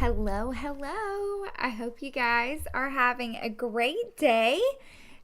Hello, hello. I hope you guys are having a great day.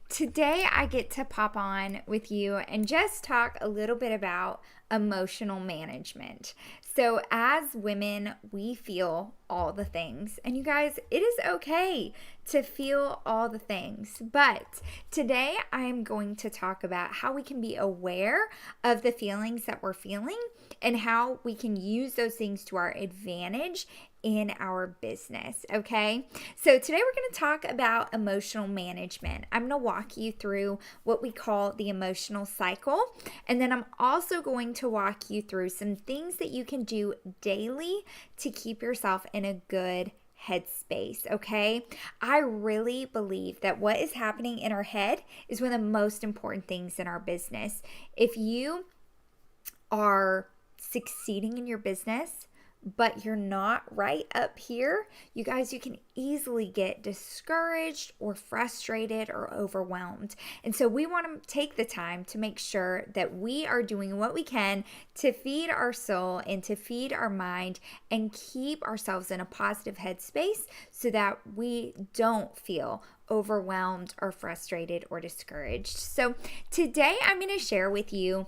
Today, I get to pop on with you and just talk a little bit about emotional management. So, as women, we feel all the things. And you guys, it is okay to feel all the things. But today, I'm going to talk about how we can be aware of the feelings that we're feeling and how we can use those things to our advantage in our business. Okay, so today we're going to talk about emotional management. I'm going to walk you through what we call the emotional cycle, and then I'm also going to walk you through some things that you can do daily to keep yourself in a good headspace. Okay, I really believe that what is happening in our head is one of the most important things in our business. If you are succeeding in your business, but you're not right up here, you guys, you can easily get discouraged or frustrated or overwhelmed. And so we want to take the time to make sure that we are doing what we can to feed our soul and to feed our mind and keep ourselves in a positive headspace so that we don't feel overwhelmed or frustrated or discouraged. So today I'm going to share with you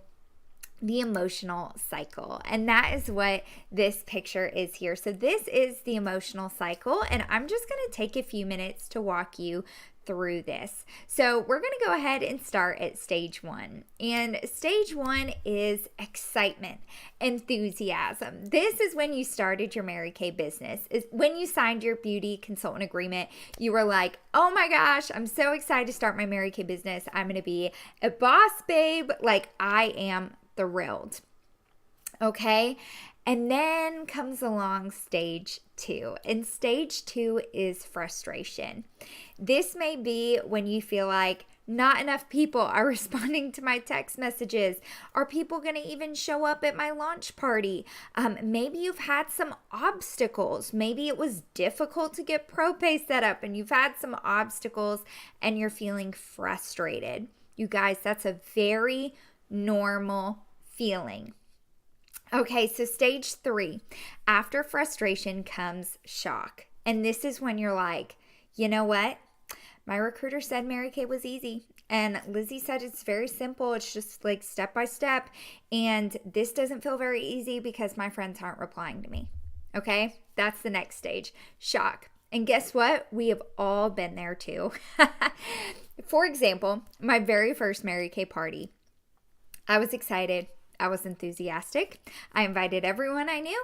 the emotional cycle. And that is what this picture is here. So this is the emotional cycle, and I'm just going to take a few minutes to walk you through this. So we're going to go ahead and start at stage one. And stage one is excitement, enthusiasm. This is when you started your Mary Kay business. Is when you signed your beauty consultant agreement. You were like, oh my gosh, I'm so excited to start my Mary Kay business. I'm going to be a boss babe. Like, I am thrilled. Okay. And then comes along stage two. And stage two is frustration. This may be when you feel like not enough people are responding to my text messages. Are people going to even show up at my launch party? Maybe you've had some obstacles. Maybe it was difficult to get ProPay set up and you've had some obstacles and you're feeling frustrated. You guys, that's a very normal feeling. Okay, so stage three, after frustration comes shock. And this is when you're like, you know what? My recruiter said Mary Kay was easy. And Lizzie said it's very simple. It's just like step by step. And this doesn't feel very easy because my friends aren't replying to me. Okay, that's the next stage, shock. And guess what? We have all been there too. For example, my very first Mary Kay party. I was excited. I was enthusiastic. I invited everyone I knew.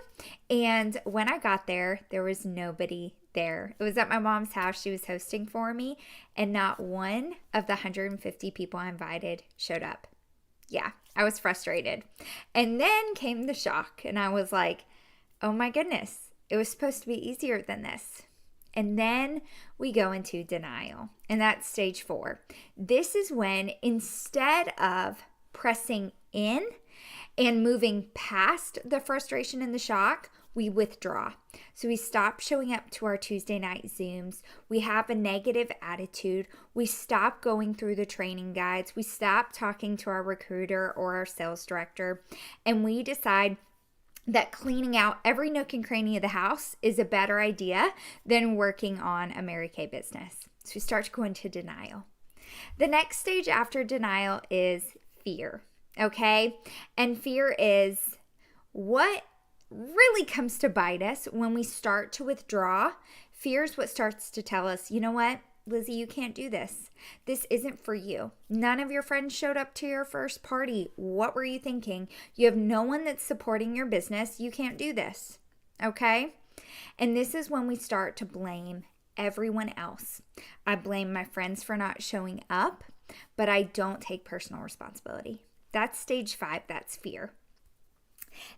And when I got there, there was nobody there. It was at my mom's house. She was hosting for me. And not one of the 150 people I invited showed up. Yeah, I was frustrated. And then came the shock. And I was like, oh my goodness, it was supposed to be easier than this. And then we go into denial. And that's stage four. This is when instead of pressing in and moving past the frustration and the shock, we withdraw. So we stop showing up to our Tuesday night Zooms. We have a negative attitude. We stop going through the training guides. We stop talking to our recruiter or our sales director. And we decide that cleaning out every nook and cranny of the house is a better idea than working on a Mary Kay business. So we start to go into denial. The next stage after denial is fear. Okay. And fear is what really comes to bite us when we start to withdraw. Fear is what starts to tell us, you know what, Lizzie, you can't do this. This isn't for you. None of your friends showed up to your first party. What were you thinking? You have no one that's supporting your business. You can't do this. Okay. And this is when we start to blame everyone else. I blame my friends for not showing up, but I don't take personal responsibility. That's stage five. That's fear.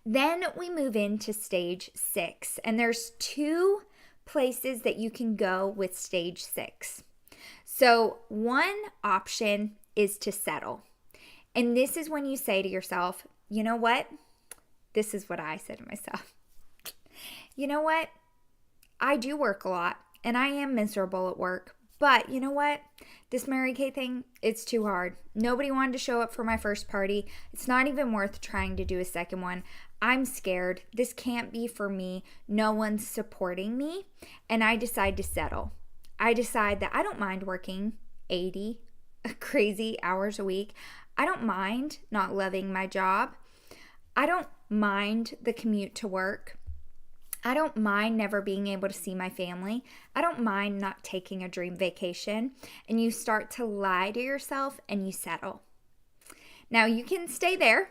Then we move into stage six, and there's two places that you can go with stage six. So one option is to settle. And this is when you say to yourself, you know what? This is what I said to myself. You know what? I do work a lot and I am miserable at work, But you know what? This Mary Kay thing, it's too hard. Nobody wanted to show up for my first party. It's not even worth trying to do a second one. I'm scared. This can't be for me. No one's supporting me. And I decide to settle. I decide that I don't mind working 80 crazy hours a week. I don't mind not loving my job. I don't mind the commute to work. I don't mind never being able to see my family. I don't mind not taking a dream vacation. And you start to lie to yourself and you settle. Now you can stay there,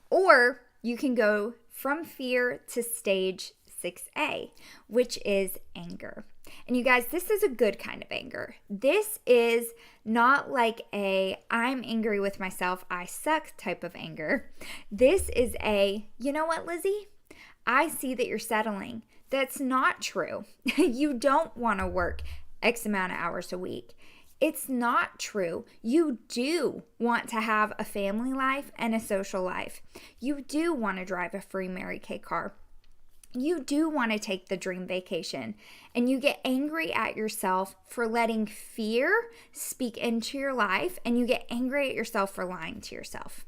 or you can go from fear to stage 6A, which is anger. And you guys, this is a good kind of anger. This is not like a I'm angry with myself, I suck type of anger. This is a, you know what, Lizzie? I see that you're settling. That's not true. You don't want to work X amount of hours a week. It's not true. You do want to have a family life and a social life. You do want to drive a free Mary Kay car. You do want to take the dream vacation, and you get angry at yourself for letting fear speak into your life, and you get angry at yourself for lying to yourself.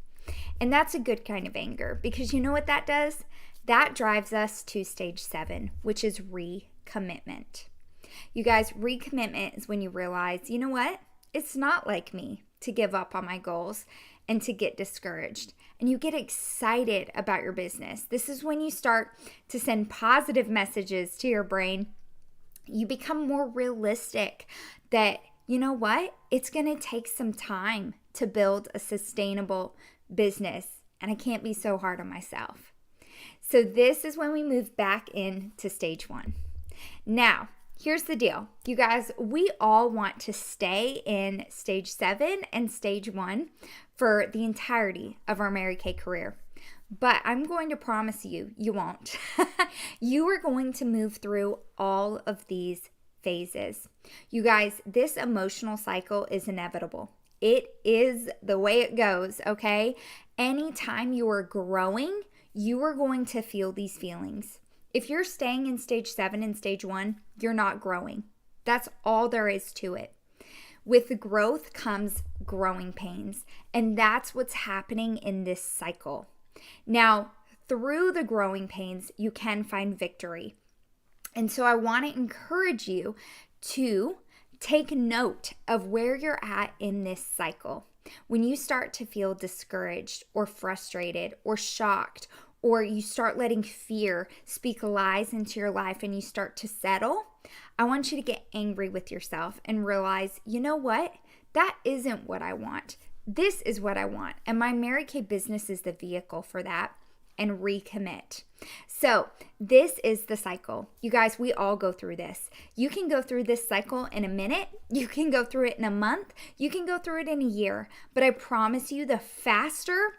And that's a good kind of anger, because you know what that does? That drives us to stage 7, which is recommitment. You guys, recommitment is when you realize, you know what? It's not like me to give up on my goals and to get discouraged. And you get excited about your business. This is when you start to send positive messages to your brain. You become more realistic that, you know what? It's going to take some time to build a sustainable business, and I can't be so hard on myself. So this is when we move back into stage 1. Now, here's the deal. You guys, we all want to stay in stage 7 and stage 1 for the entirety of our Mary Kay career. But I'm going to promise you, you won't. You are going to move through all of these phases. You guys, this emotional cycle is inevitable. It is the way it goes, okay? Anytime you are growing, you are going to feel these feelings. If you're staying in stage 7 and stage 1, you're not growing. That's all there is to it. With growth comes growing pains, and that's what's happening in this cycle. Now, through the growing pains, you can find victory. And so I want to encourage you to take note of where you're at in this cycle. When you start to feel discouraged or frustrated or shocked, or you start letting fear speak lies into your life and you start to settle, I want you to get angry with yourself and realize, you know what? That isn't what I want. This is what I want. And my Mary Kay business is the vehicle for that, and recommit. So this is the cycle. You guys, we all go through this. You can go through this cycle in a minute. You can go through it in a month. You can go through it in a year. But I promise you, the faster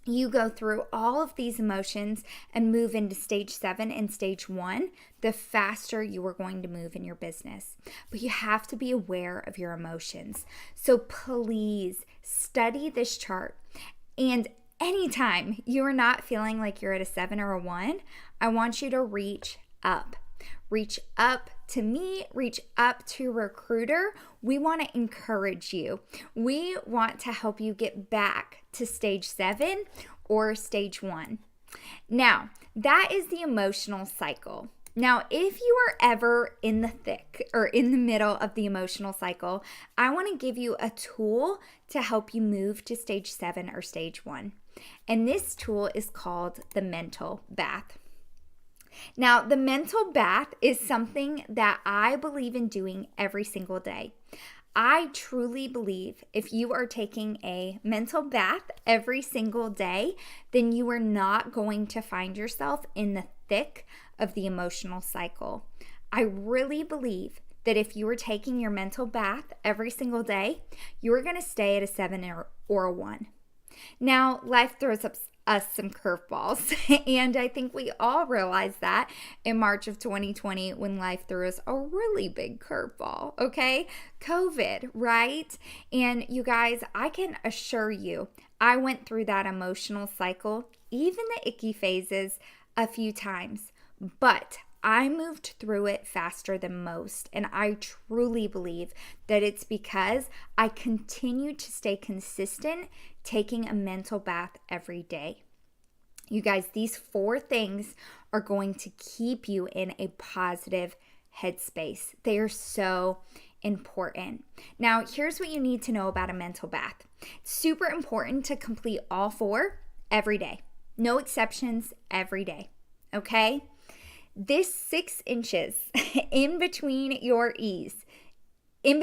you go through all of these emotions and move into stage 7 and stage 1, the faster you are going to move in your business. But you have to be aware of your emotions. So please study this chart. And anytime you are not feeling like you're at a 7 or a 1, I want you to reach up. Reach up to me, reach up to a recruiter. We want to encourage you. We want to help you get back to stage 7 or stage 1. Now, that is the emotional cycle. Now, if you are ever in the thick or in the middle of the emotional cycle, I want to give you a tool to help you move to stage 7 or stage 1. And this tool is called the mental bath. Now, the mental bath is something that I believe in doing every single day. I truly believe if you are taking a mental bath every single day, then you are not going to find yourself in the thick of the emotional cycle. I really believe that if you are taking your mental bath every single day, you are going to stay at a 7 or a 1. Now, life throws us some curveballs, and I think we all realized that in March of 2020 when life threw us a really big curveball, okay? COVID, right? And you guys, I can assure you, I went through that emotional cycle, even the icky phases, a few times, but I moved through it faster than most. And I truly believe that it's because I continue to stay consistent taking a mental bath every day. You guys, these 4 things are going to keep you in a positive headspace. They are so important. Now, here's what you need to know about a mental bath. It's super important to complete all 4 every day. No exceptions, every day. Okay? This 6 inches in between your ears, is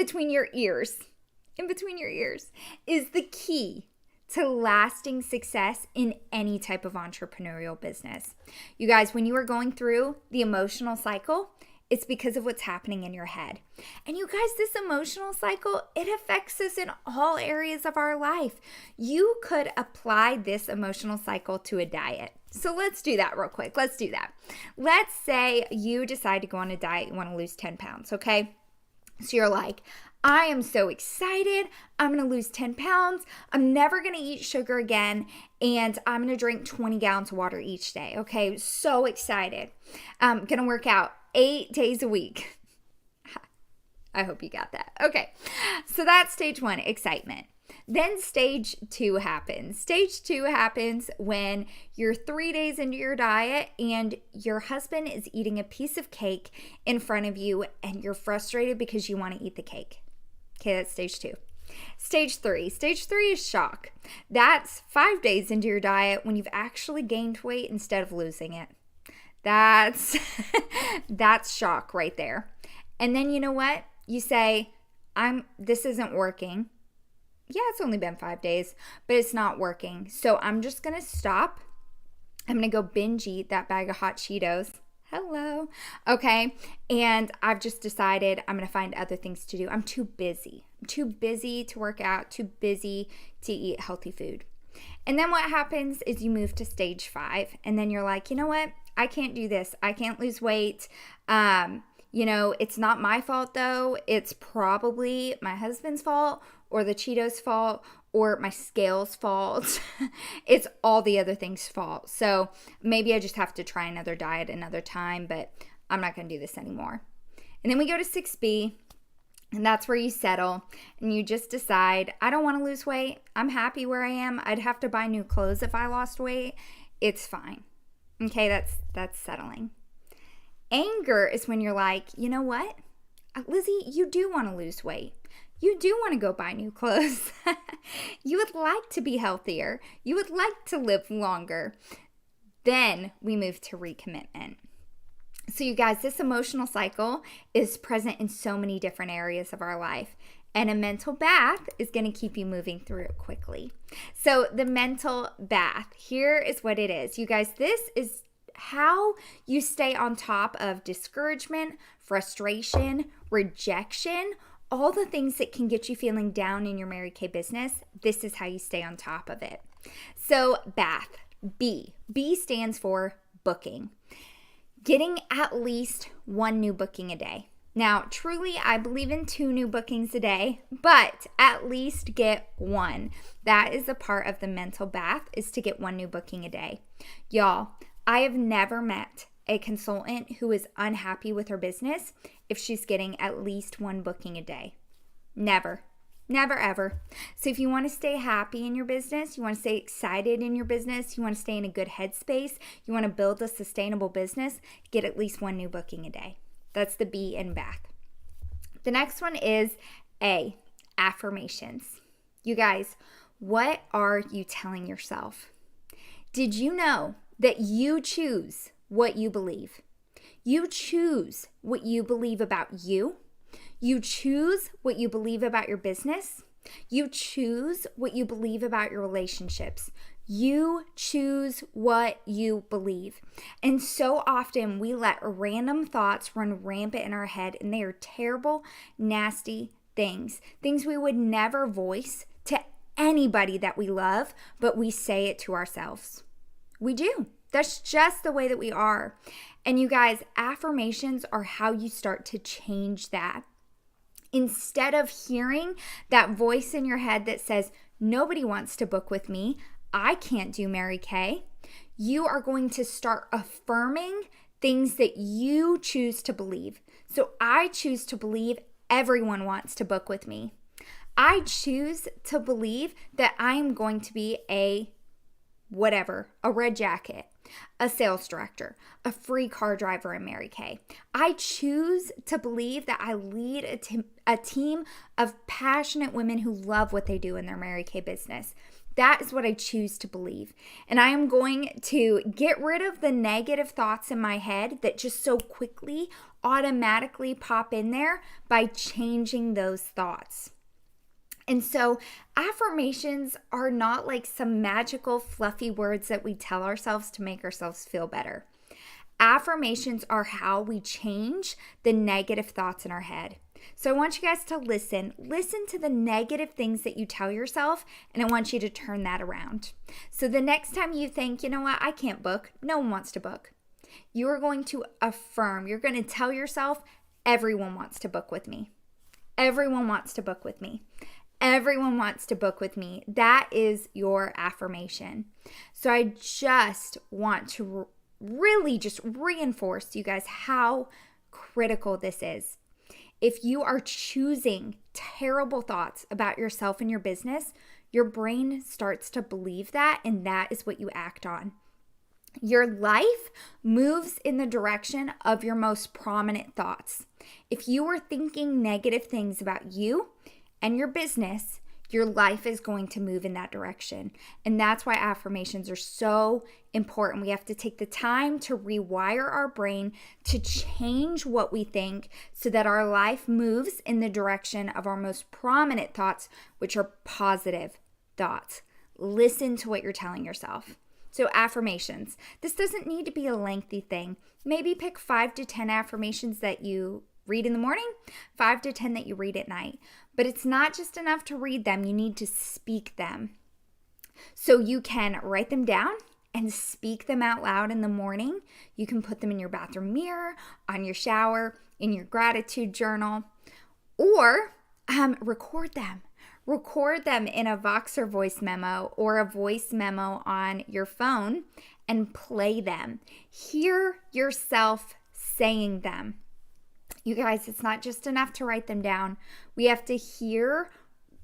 the key to lasting success in any type of entrepreneurial business. You guys, when you are going through the emotional cycle, it's because of what's happening in your head. And you guys, this emotional cycle, it affects us in all areas of our life. You could apply this emotional cycle to a diet. So let's do that real quick. Let's do that. Let's say you decide to go on a diet, you want to lose 10 pounds, okay? So you're like, I am so excited. I'm going to lose 10 pounds. I'm never going to eat sugar again. And I'm going to drink 20 gallons of water each day. Okay. So excited. I'm going to work out 8 days a week. I hope you got that. Okay. So that's stage 1, excitement. Then stage 2 happens. Stage 2 happens when you're 3 days into your diet and your husband is eating a piece of cake in front of you and you're frustrated because you want to eat the cake. Okay, that's stage 2. Stage 3. Stage 3 is shock. That's 5 days into your diet when you've actually gained weight instead of losing it. That's shock right there. And then you know what? You say, this isn't working. Yeah, it's only been 5 days, but it's not working. So I'm just going to stop. I'm going to go binge eat that bag of hot Cheetos. Hello. Okay. And I've just decided I'm going to find other things to do. I'm too busy. I'm too busy to work out, too busy to eat healthy food. And then what happens is you move to stage 5 and then you're like, you know what? I can't do this. I can't lose weight. It's not my fault though. It's probably my husband's fault or the Cheetos fault or my scales fault. It's all the other things' fault. So maybe I just have to try another diet another time, but I'm not going to do this anymore. And then we go to 6B, and that's where you settle and you just decide, I don't want to lose weight. I'm happy where I am. I'd have to buy new clothes if I lost weight. It's fine. Okay, that's settling. Anger is when you're like, you know what? Lizzie, you do want to lose weight. You do want to go buy new clothes. You would like to be healthier. You would like to live longer. Then we move to recommitment. So you guys, this emotional cycle is present in so many different areas of our life. And a mental bath is going to keep you moving through it quickly. So the mental bath, here is what it is. You guys, this is how you stay on top of discouragement, frustration, rejection, all the things that can get you feeling down in your Mary Kay business. This is how you stay on top of it. So bath, B. B stands for booking. Getting at least 1 new booking a day. Now, truly, I believe in 2 new bookings a day, but at least get 1. That is a part of the mental bath, is to get 1 new booking a day. Y'all, I have never met a consultant who is unhappy with her business if she's getting at least 1 booking a day. Never. Never, ever. So if you want to stay happy in your business, you want to stay excited in your business, you want to stay in a good headspace, you want to build a sustainable business, get at least 1 new booking a day. That's the B in bath. The next one is A, affirmations. You guys, what are you telling yourself? Did you know that you choose what you believe? You choose what you believe about you. You choose what you believe about your business. You choose what you believe about your relationships. You choose what you believe. And so often we let random thoughts run rampant in our head, and they are terrible, nasty things. Things we would never voice to anybody that we love, but we say it to ourselves. We do. That's just the way that we are. And you guys, affirmations are how you start to change that. Instead of hearing that voice in your head that says, nobody wants to book with me, I can't do Mary Kay, you are going to start affirming things that you choose to believe. So I choose to believe everyone wants to book with me. I choose to believe that I am going to be a red jacket, a sales director, a free car driver in Mary Kay. I choose to believe that I lead a team of passionate women who love what they do in their Mary Kay business. That is what I choose to believe. And I am going to get rid of the negative thoughts in my head that just so quickly automatically pop in there by changing those thoughts. And so affirmations are not like some magical fluffy words that we tell ourselves to make ourselves feel better. Affirmations are how we change the negative thoughts in our head. So I want you guys to listen to the negative things that you tell yourself, and I want you to turn that around. So the next time you think, you know what, I can't book, no one wants to book, you are going to affirm, you're going to tell yourself, everyone wants to book with me. Everyone wants to book with me. Everyone wants to book with me. That is your affirmation. So I just want to really just reinforce you guys how critical this is. If you are choosing terrible thoughts about yourself and your business, your brain starts to believe that, and that is what you act on. Your life moves in the direction of your most prominent thoughts. If you are thinking negative things about you and your business, your life is going to move in that direction. And that's why affirmations are so important. We have to take the time to rewire our brain to change what we think so that our life moves in the direction of our most prominent thoughts, which are positive thoughts. Listen to what you're telling yourself. So affirmations. This doesn't need to be a lengthy thing. Maybe pick 5 to 10 affirmations that you read in the morning, 5 to 10 that you read at night. But it's not just enough to read them, you need to speak them. So you can write them down and speak them out loud in the morning. You can put them in your bathroom mirror, on your shower, in your gratitude journal, or record them. Record them in a Voxer voice memo or a voice memo on your phone and play them. Hear yourself saying them. You guys, it's not just enough to write them down. We have to hear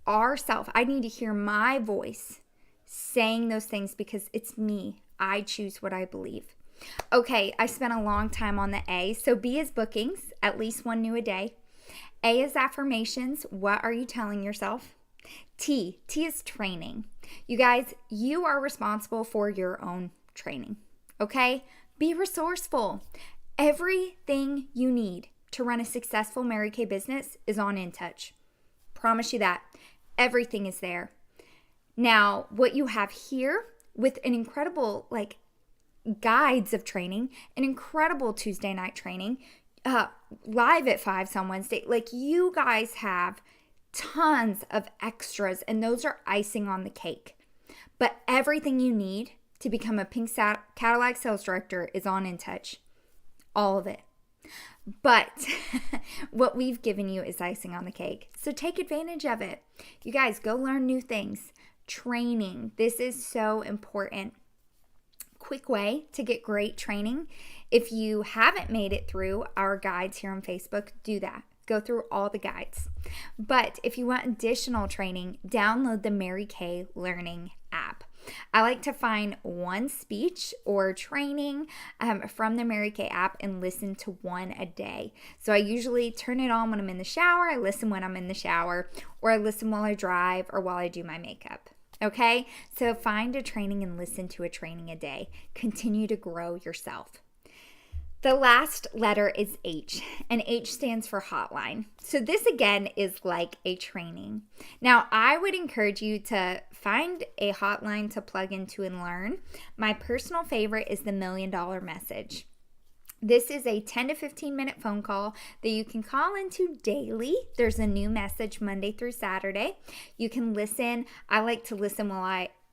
ourselves. I need to hear my voice saying those things because it's me. I choose what I believe. Okay, I spent a long time on the A. So B is bookings, at least one new a day. A is affirmations. What are you telling yourself? T is training. You guys, you are responsible for your own training. Okay? Be resourceful. Everything you need to run a successful Mary Kay business is on InTouch. Promise you that. Everything is there. Now, what you have here with an incredible guides of training, an incredible Tuesday night training, live at 5 on Wednesday, you guys have tons of extras, and those are icing on the cake. But everything you need to become a Pink Cadillac sales director is on InTouch. All of it. But what we've given you is icing on the cake. So take advantage of it. You guys, go learn new things. Training. This is so important. Quick way to get great training. If you haven't made it through our guides here on Facebook, do that. Go through all the guides. But if you want additional training, download the Mary Kay Learning app. I like to find one speech or training from the Mary Kay app and listen to one a day. So I usually turn it on when I'm in the shower, I listen when I'm in the shower, or I listen while I drive or while I do my makeup. Okay? So find a training and listen to a training a day. Continue to grow yourself. The last letter is H, and H stands for hotline. So this again is like a training. Now, I would encourage you to find a hotline to plug into and learn. My personal favorite is the $1 Million Message. This is a 10 to 15 minute phone call that you can call into daily. There's a new message Monday through Saturday. You can listen. I like to listen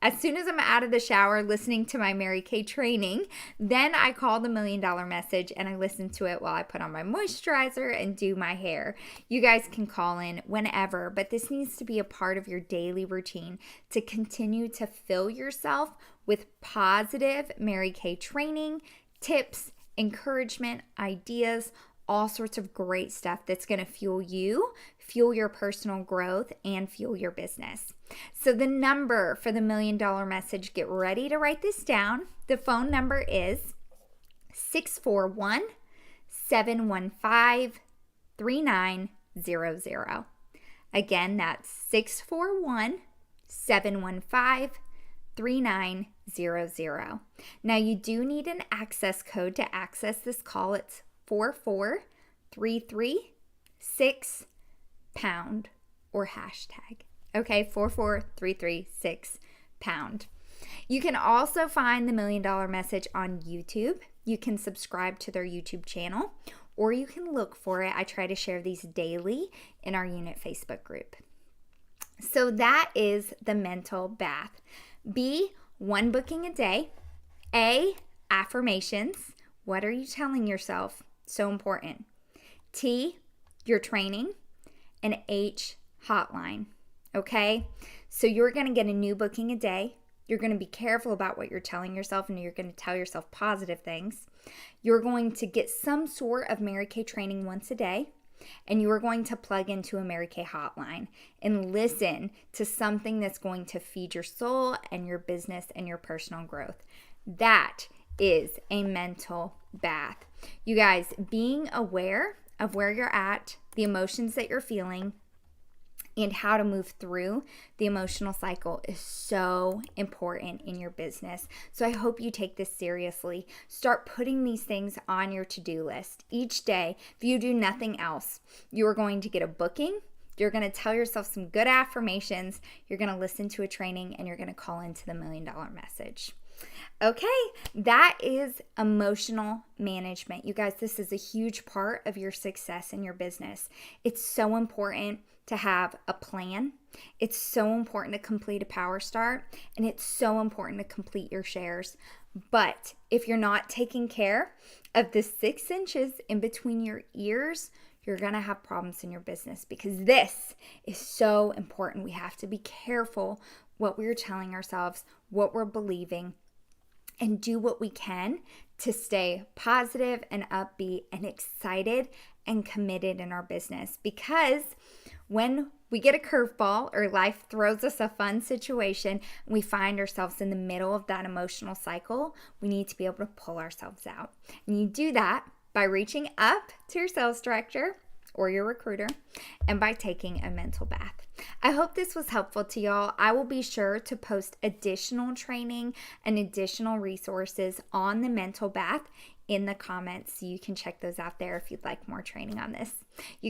as soon as I'm out of the shower listening to my Mary Kay training, then I call the $1 Million Message and I listen to it while I put on my moisturizer and do my hair. You guys can call in whenever, but this needs to be a part of your daily routine to continue to fill yourself with positive Mary Kay training, tips, encouragement, ideas, all sorts of great stuff that's going to fuel you, fuel your personal growth, and fuel your business. So the number for the $1 Million Message, get ready to write this down. The phone number is 641-715-3900. Again, that's 641-715-3900. Now, you do need an access code to access this call. It's 44336 pound or hashtag. Okay, 44336 pound. You can also find the $1 Million Message on YouTube. You can subscribe to their YouTube channel, or you can look for it. I try to share these daily in our unit Facebook group. So that is the mental bath. B, 1 booking a day. A, affirmations. What are you telling yourself? So important. T, your training. And H, hotline. Okay? So you're going to get a new booking a day. You're going to be careful about what you're telling yourself, and you're going to tell yourself positive things. You're going to get some sort of Mary Kay training once a day, and you are going to plug into a Mary Kay hotline and listen to something that's going to feed your soul and your business and your personal growth. That is a mental bath. You guys, being aware of where you're at, the emotions that you're feeling, and how to move through the emotional cycle is so important in your business. So I hope you take this seriously. Start putting these things on your to-do list each day. If you do nothing else, you are going to get a booking. You're going to tell yourself some good affirmations. You're going to listen to a training, and you're going to call into the $1 Million Message. Okay, that is emotional management. You guys, this is a huge part of your success in your business. It's so important to have a plan. It's so important to complete a power start, and it's so important to complete your shares. But if you're not taking care of the 6 inches in between your ears, you're going to have problems in your business, because this is so important. We have to be careful what we're telling ourselves, what we're believing, and do what we can to stay positive and upbeat and excited and committed in our business. Because when we get a curveball or life throws us a fun situation and we find ourselves in the middle of that emotional cycle, we need to be able to pull ourselves out. And you do that by reaching up to your sales director or your recruiter, and by taking a mental bath. I hope this was helpful to y'all. I will be sure to post additional training and additional resources on the mental bath in the comments, so you can check those out there if you'd like more training on this. You guys